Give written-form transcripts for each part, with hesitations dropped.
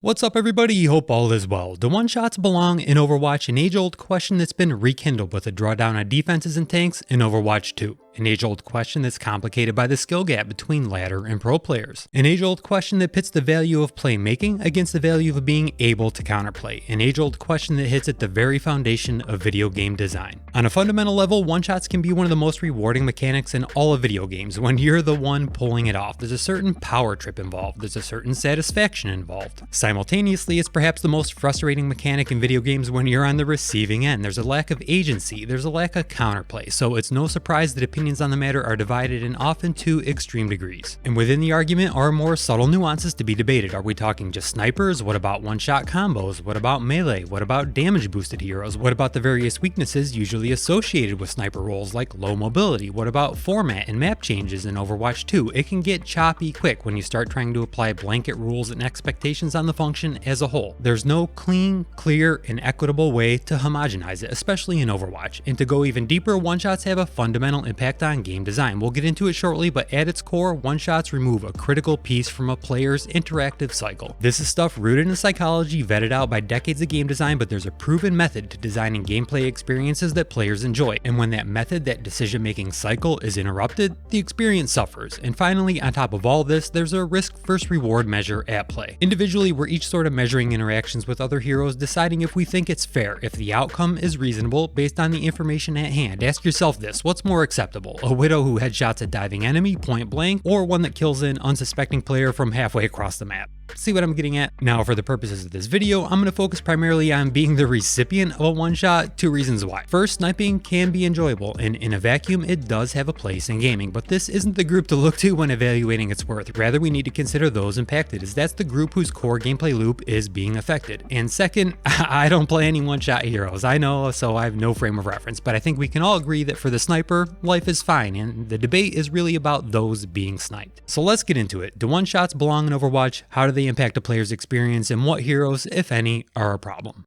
What's up everybody, hope all is well. Do one-shots belong in Overwatch? An age-old question that's been rekindled with a drawdown on defenses and tanks in Overwatch 2. An age-old question that's complicated by the skill gap between ladder and pro players. An age-old question that pits the value of playmaking against the value of being able to counterplay. An age-old question that hits at the very foundation of video game design. On a fundamental level, one-shots can be one of the most rewarding mechanics in all of video games when you're the one pulling it off. There's a certain power trip involved. There's a certain satisfaction involved. Simultaneously, it's perhaps the most frustrating mechanic in video games when you're on the receiving end. There's a lack of agency. There's a lack of counterplay. So it's no surprise that opinions on the matter are divided and often to extreme degrees. And within the argument are more subtle nuances to be debated. Are we talking just snipers? What about one-shot combos? What about melee? What about damage boosted heroes? What about the various weaknesses usually associated with sniper roles like low mobility? What about format and map changes in Overwatch 2? It can get choppy quick when you start trying to apply blanket rules and expectations on the function as a whole. There's no clean, clear, and equitable way to homogenize it, especially in Overwatch. And to go even deeper, one-shots have a fundamental impact on game design. We'll get into it shortly, but at its core, one-shots remove a critical piece from a player's interactive cycle. This is stuff rooted in psychology, vetted out by decades of game design, but there's a proven method to designing gameplay experiences that players enjoy. And when that method, that decision-making cycle, is interrupted, the experience suffers. And finally, on top of all this, there's a risk versus reward measure at play. Individually, we're each sort of measuring interactions with other heroes, deciding if we think it's fair, if the outcome is reasonable based on the information at hand. Ask yourself this: what's more acceptable? A widow who headshots a diving enemy point blank, or one that kills an unsuspecting player from halfway across the map? See what I'm getting at? Now, for the purposes of this video, I'm going to focus primarily on being the recipient of a one-shot. Two reasons why. First, sniping can be enjoyable, and in a vacuum, it does have a place in gaming, but this isn't the group to look to when evaluating its worth. Rather, we need to consider those impacted, as that's the group whose core gameplay loop is being affected. And second, I don't play any one-shot heroes. I know, so I have no frame of reference, but I think we can all agree that for the sniper, life is fine, and the debate is really about those being sniped. So let's get into it. Do one-shots belong in Overwatch? How do they impact a player's experience, and what heroes, if any, are a problem?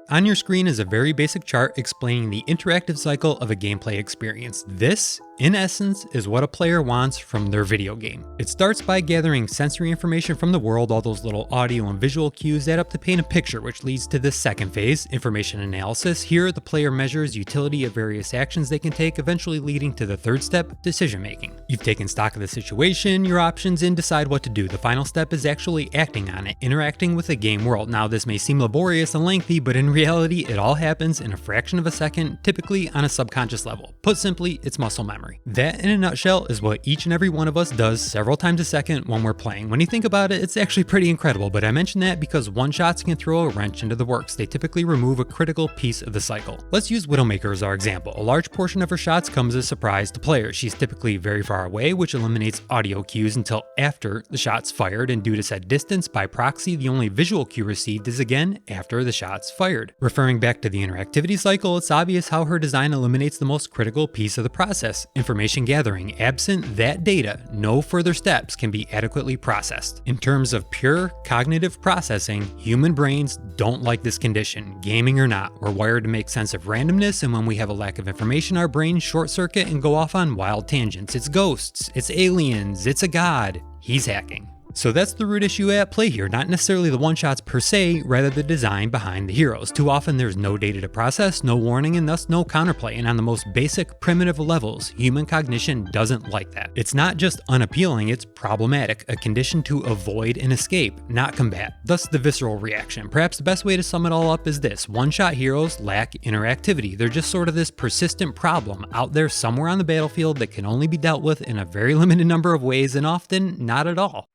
On your screen is a very basic chart explaining the interactive cycle of a gameplay experience. This, in essence, is what a player wants from their video game. It starts by gathering sensory information from the world. All those little audio and visual cues add up to paint a picture, which leads to the second phase, information analysis. Here, the player measures utility of various actions they can take, eventually leading to the third step, decision making. You've taken stock of the situation, your options, and decide what to do. The final step is actually acting on it, interacting with the game world. Now, this may seem laborious and lengthy, but in reality, it all happens in a fraction of a second, typically on a subconscious level. Put simply, it's muscle memory. That, in a nutshell, is what each and every one of us does several times a second when we're playing. When you think about it, it's actually pretty incredible, but I mention that because one-shots can throw a wrench into the works. They typically remove a critical piece of the cycle. Let's use Widowmaker as our example. A large portion of her shots comes as a surprise to players. She's typically very far away, which eliminates audio cues until after the shot's fired, and due to said distance, by proxy, the only visual cue received is again after the shot's fired. Referring back to the interactivity cycle, it's obvious how her design eliminates the most critical piece of the process: information gathering. Absent that data, no further steps can be adequately processed. In terms of pure cognitive processing, human brains don't like this condition. Gaming or not, we're wired to make sense of randomness, and when we have a lack of information, our brains short circuit and go off on wild tangents. It's ghosts, it's aliens, it's a god. He's hacking. So that's the root issue at play here, not necessarily the one-shots per se, rather the design behind the heroes. Too often there's no data to process, no warning, and thus no counterplay, and on the most basic, primitive levels, human cognition doesn't like that. It's not just unappealing, it's problematic, a condition to avoid and escape, not combat, thus the visceral reaction. Perhaps the best way to sum it all up is this: one-shot heroes lack interactivity. They're just sort of this persistent problem out there somewhere on the battlefield that can only be dealt with in a very limited number of ways, and often not at all.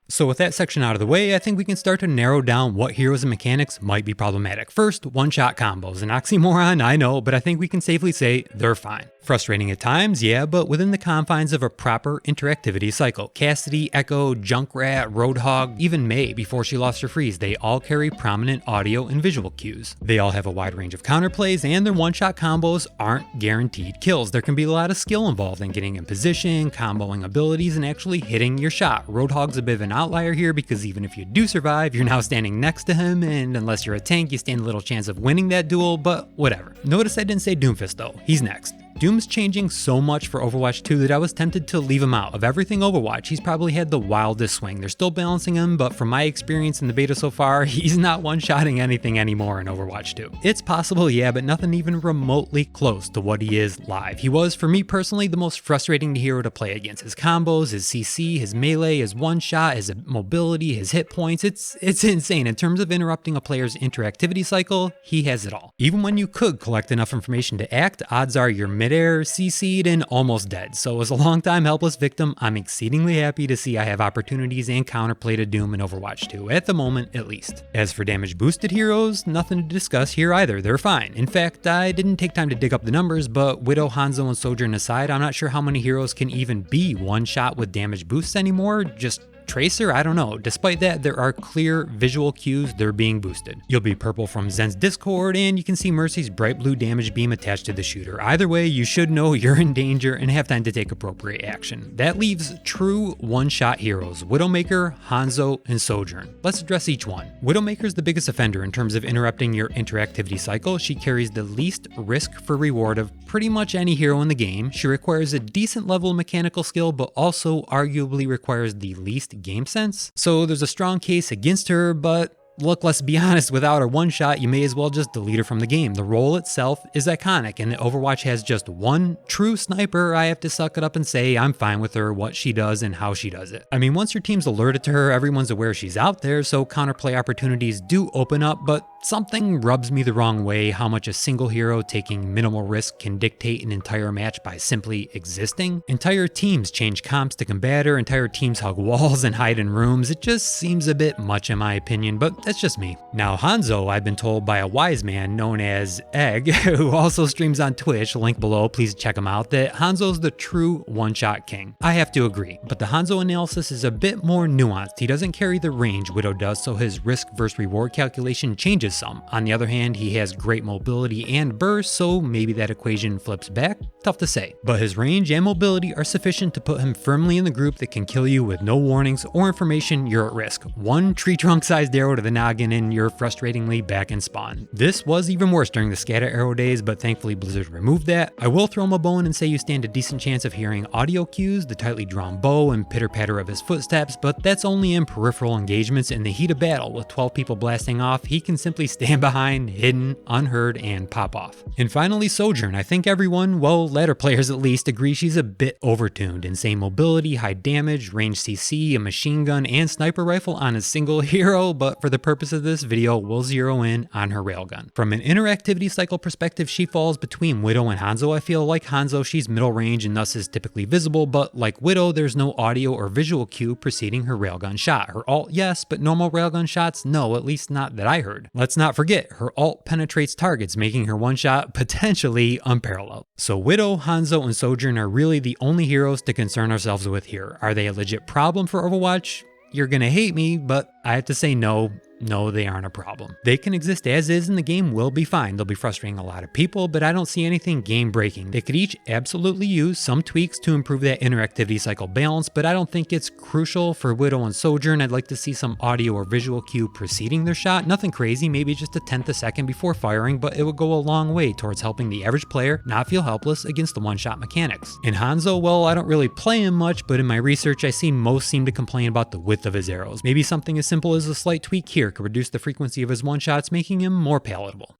So with that section out of the way, I think we can start to narrow down what heroes and mechanics might be problematic. First, one-shot combos. An oxymoron, I know, but I think we can safely say they're fine. Frustrating at times, yeah, but within the confines of a proper interactivity cycle. Cassidy, Echo, Junkrat, Roadhog, even Mei before she lost her freeze, they all carry prominent audio and visual cues. They all have a wide range of counterplays, and their one-shot combos aren't guaranteed kills. There can be a lot of skill involved in getting in position, comboing abilities, and actually hitting your shot. Roadhog's a bit of an outlier here because even if you do survive, you're now standing next to him, and unless you're a tank, you stand a little chance of winning that duel, but whatever. Notice I didn't say Doomfist though, he's next. Doom's changing so much for Overwatch 2 that I was tempted to leave him out. Of everything Overwatch, he's probably had the wildest swing. They're still balancing him, but from my experience in the beta so far, he's not one-shotting anything anymore in Overwatch 2. It's possible, yeah, but nothing even remotely close to what he is live. He was, for me personally, the most frustrating hero to play against. His combos, his CC, his melee, his one-shot, his mobility, his hit points, it's insane. In terms of interrupting a player's interactivity cycle, he has it all. Even when you could collect enough information to act, odds are you're midair, CC'd, and almost dead. So as a long-time helpless victim, I'm exceedingly happy to see I have opportunities and counterplay to Doom in Overwatch 2, at the moment at least. As for damage boosted heroes, nothing to discuss here either, they're fine. In fact, I didn't take time to dig up the numbers, but Widow, Hanzo, and Sojourn aside, I'm not sure how many heroes can even be one shot with damage boosts anymore. Just Tracer? I don't know. Despite that, there are clear visual cues they're being boosted. You'll be purple from Zen's Discord, and you can see Mercy's bright blue damage beam attached to the shooter. Either way, you should know you're in danger and have time to take appropriate action. That leaves true one-shot heroes, Widowmaker, Hanzo, and Sojourn. Let's address each one. Widowmaker's the biggest offender in terms of interrupting your interactivity cycle. She carries the least risk for reward of pretty much any hero in the game. She requires a decent level of mechanical skill, but also arguably requires the least game sense. So there's a strong case against her, but look, let's be honest, without her one shot, you may as well just delete her from the game. The role itself is iconic, and Overwatch has just one true sniper. I have to suck it up and say I'm fine with her, what she does, and how she does it. I mean, once your team's alerted to her, everyone's aware she's out there, so counterplay opportunities do open up, but something rubs me the wrong way how much a single hero taking minimal risk can dictate an entire match by simply existing. Entire teams change comps to combat her, entire teams hug walls and hide in rooms. It just seems a bit much in my opinion, but that's just me. Now Hanzo, I've been told by a wise man known as Egg, who also streams on Twitch, link below, please check him out, that Hanzo's the true one-shot king. I have to agree, but the Hanzo analysis is a bit more nuanced. He doesn't carry the range Widow does, so his risk versus reward calculation changes some. On the other hand, he has great mobility and burst, so maybe that equation flips back. Tough to say. But his range and mobility are sufficient to put him firmly in the group that can kill you with no warnings or information. You're at risk. One tree trunk sized arrow to the noggin and you're frustratingly back in spawn. This was even worse during the scatter arrow days, but thankfully Blizzard removed that. I will throw him a bone and say you stand a decent chance of hearing audio cues, the tightly drawn bow and pitter patter of his footsteps, but that's only in peripheral engagements. In the heat of battle with 12 people blasting off, he can simply stand behind, hidden, unheard, and pop off. And finally Sojourn. I think everyone, well, latter players at least, agree she's a bit overtuned. Insane mobility, high damage, range CC, a machine gun, and sniper rifle on a single hero, but for the purpose of this video, we'll zero in on her railgun. From an interactivity cycle perspective, she falls between Widow and Hanzo. I feel like Hanzo, she's middle range and thus is typically visible, but like Widow, there's no audio or visual cue preceding her railgun shot. Her ult, yes, but normal railgun shots, no, at least not that I heard. Let's not forget, her ult penetrates targets, making her one shot potentially unparalleled. So Widow, Hanzo, and Sojourn are really the only heroes to concern ourselves with here. Are they a legit problem for Overwatch? You're gonna hate me, but I have to say no. No, they aren't a problem. They can exist as is and the game will be fine. They'll be frustrating a lot of people, but I don't see anything game breaking. They could each absolutely use some tweaks to improve that interactivity cycle balance, but I don't think it's crucial for Widow and Sojourn. I'd like to see some audio or visual cue preceding their shot. Nothing crazy, maybe just a tenth a second before firing, but it would go a long way towards helping the average player not feel helpless against the one-shot mechanics. In Hanzo, well, I don't really play him much, but in my research, I see most seem to complain about the width of his arrows. Maybe something as simple as a slight tweak here could reduce the frequency of his one-shots, making him more palatable.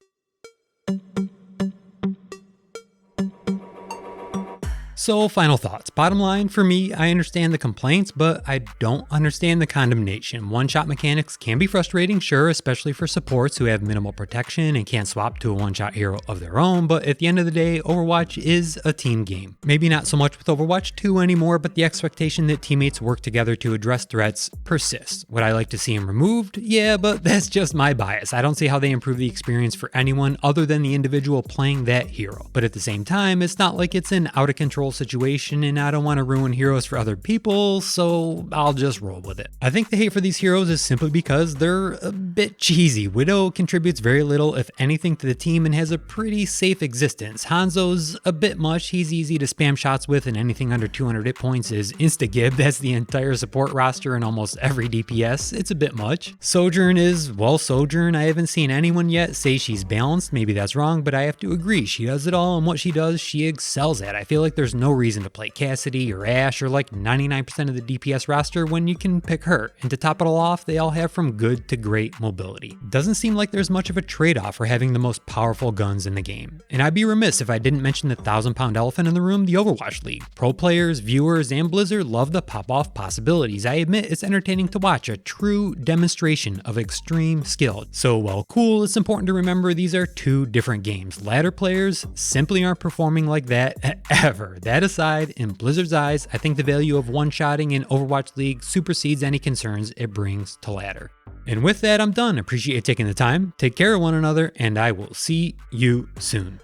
So final thoughts. Bottom line, for me, I understand the complaints, but I don't understand the condemnation. One-shot mechanics can be frustrating, sure, especially for supports who have minimal protection and can't swap to a one-shot hero of their own, but at the end of the day, Overwatch is a team game. Maybe not so much with Overwatch 2 anymore, but the expectation that teammates work together to address threats persists. Would I like to see them removed? Yeah, but that's just my bias. I don't see how they improve the experience for anyone other than the individual playing that hero. But at the same time, it's not like it's an out-of-control control situation and I don't want to ruin heroes for other people, so I'll just roll with it. I think the hate for these heroes is simply because they're a bit cheesy. Widow contributes very little, if anything, to the team and has a pretty safe existence. Hanzo's a bit much. He's easy to spam shots with, and anything under 200 hit points is insta-gib. That's the entire support roster in almost every DPS. It's a bit much. Sojourn is, well, Sojourn. I haven't seen anyone yet say she's balanced. Maybe that's wrong, but I have to agree. She does it all, and what she does, she excels at. I feel like there's no reason to play Cassidy or Ashe or like 99% of the DPS roster when you can pick her. And to top it all off, they all have from good to great mobility. Doesn't seem like there's much of a trade-off for having the most powerful guns in the game. And I'd be remiss if I didn't mention the 1,000-pound elephant in the room, the Overwatch League. Pro players, viewers, and Blizzard love the pop-off possibilities. I admit it's entertaining to watch, a true demonstration of extreme skill. So while cool, it's important to remember these are two different games. Ladder players simply aren't performing like that ever. That aside, in Blizzard's eyes, I think the value of one-shotting in Overwatch League supersedes any concerns it brings to ladder. And with that, I'm done. Appreciate you taking the time. Take care of one another, and I will see you soon.